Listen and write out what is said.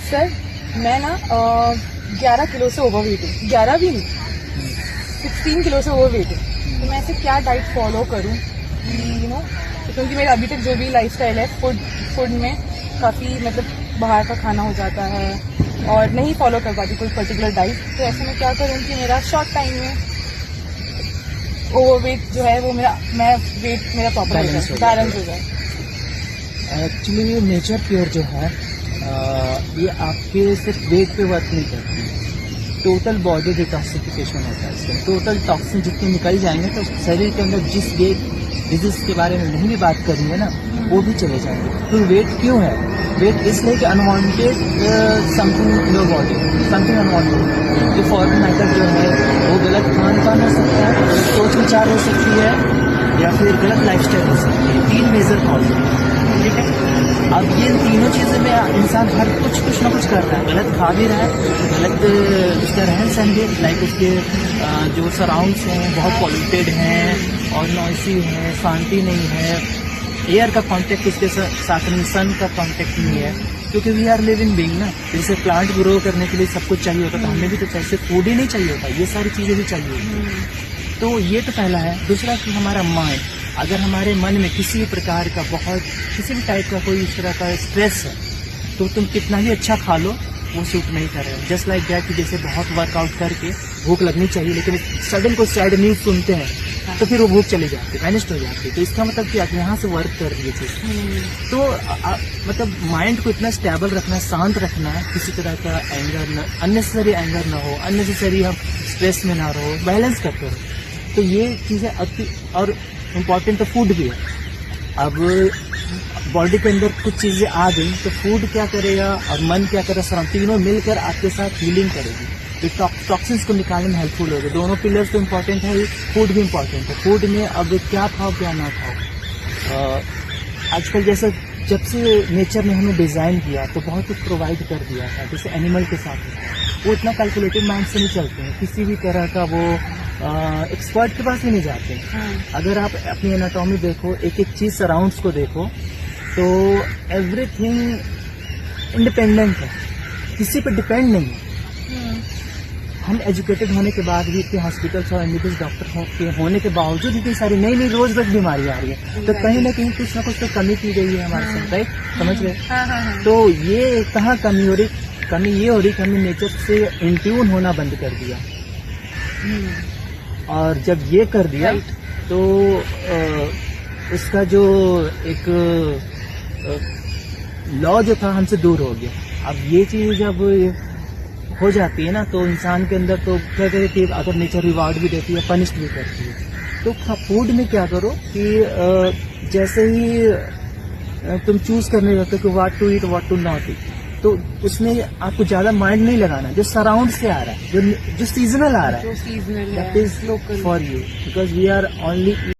Sir मैं ना 11 kilo से ओवरवेट हूँ, 11 भी नहीं 16 किलो से ओवरवेट हूँ। तो मैं ऐसे क्या डाइट फॉलो करूँ क्योंकि मेरा अभी तक जो भी लाइफस्टाइल है फूड में काफ़ी मतलब बाहर का खाना हो जाता है और नहीं फॉलो कर पाती कोई पर्टिकुलर डाइट। तो ऐसे में क्या करूँ कि मेरा शॉर्ट टाइम में ओवरवेट जो है वो मेरा वेट मेरा प्रॉपर बैलेंस हो जाए। एक्चुअली ये नेचर केयर जो है ये आपके सिर्फ वेट पे वर्क नहीं करती, टोटल बॉडी डिटॉक्सिफिकेशन होता है इसका। टोटल टॉक्सिन जितने निकल जाएंगे तो शरीर के अंदर जिस वेट डिजीज के बारे में नहीं भी बात करी है ना वो भी चले जाएंगे। तो वेट क्यों है? वेट इसलिए कि unwanted something in your body, something unwanted. ये फॉरेन मैटर जो है वो गलत खान पान हो सकता है, सोच विचार हो सकती है, या फिर गलत लाइफस्टाइल हो सकती है। 3 मेजर कॉज है, ठीक है। अब ये तीनों चीज़ों में इंसान हर कुछ ना कुछ कर रहा है, गलत खा भी रहा है, गलत उसका रहन सहन भी, लाइक उसके जो सराउंड्स हैं बहुत पॉल्यूटेड हैं और नॉइसी है, शांति नहीं है, एयर का कांटेक्ट उसके साथ में, सन का कांटेक्ट नहीं है, क्योंकि वी आर लिविंग बीइंग ना। जैसे प्लांट ग्रो करने के लिए सब कुछ चाहिए होता, तो हमें भी तो चाहिए, फूड ही नहीं चाहिए होता, ये सारी चीज़ें भी चाहिए होती। तो ये तो पहला है। दूसरा कि हमारा माइंड, अगर हमारे मन में किसी भी प्रकार का किसी भी टाइप का कोई इस तरह का स्ट्रेस है तो तुम कितना ही अच्छा खा लो वो सूट नहीं करेगा। जस्ट लाइक दैट कि जैसे बहुत वर्कआउट करके भूख लगनी चाहिए लेकिन सडन को सैड न्यूज सुनते हैं तो फिर वो भूख चली जाती है, मैनेज हो जाती है। तो इसका मतलब क्या कि यहाँ से वर्क कर रही है चीज। तो मतलब माइंड को इतना स्टेबल रखना, शांत रखना है, किसी तरह का एंगर न, अननेसेसरी एंगर ना हो, अननेसेसरी हम स्ट्रेस में ना रहो, बैलेंस करते रहो। तो ये चीजें अति और इम्पॉर्टेंट तो फूड भी है। अब बॉडी के अंदर कुछ चीजें आ गई तो फूड क्या करेगा और मन क्या करेगा, सराउंड तीनों मिलकर आपके साथ हीलिंग करेगी, तो टॉक्सिन्स को निकालने में हेल्पफुल होगा। दोनों पिलर्स तो इम्पोर्टेंट है, फूड भी इम्पोर्टेंट है। फूड में अब क्या खाओ क्या ना खाओ, आजकल जैसे जब से नेचर ने हमें डिजाइन किया तो बहुत कुछ प्रोवाइड कर दिया था, जैसे एनिमल के साथ वो इतना कैलकुलेटिव माइंड से नहीं चलते हैं, किसी भी तरह का वो एक्सपर्ट के पास ही नहीं जाते। अगर आप अपनी एनाटॉमी देखो, एक एक चीज सराउंड्स को देखो, तो एवरीथिंग इंडिपेंडेंट है, किसी पर डिपेंड नहीं है। हम एजुकेटेड होने के बाद भी इतने हॉस्पिटल्स और एमबीबीएस डॉक्टर होने के बावजूद इतनी सारी नई रोज बीमारी आ रही है, तो कहीं ना कहीं कुछ ना कुछ तो कमी की गई है हमारे साथ, राइट? समझ रहे? तो ये कहाँ कमी हो रही? कमी ये हो रही कि हमने नेचर से इंट्यून होना बंद कर दिया। और जब ये कर दिया तो इसका जो एक लॉ जो था हमसे दूर हो गया। अब ये चीज जब हो जाती है ना तो इंसान के अंदर तो क्या कहते कि अगर नेचर रिवार्ड भी देती है, पनिश भी करती है। तो फूड में क्या करो कि जैसे ही तुम चूज करने लगते हो कि what to eat what to not eat, तो उसमें आपको ज्यादा माइंड नहीं लगाना, जो सराउंड से आ रहा है, जो सीजनल आ रहा है, that is for you, because we are only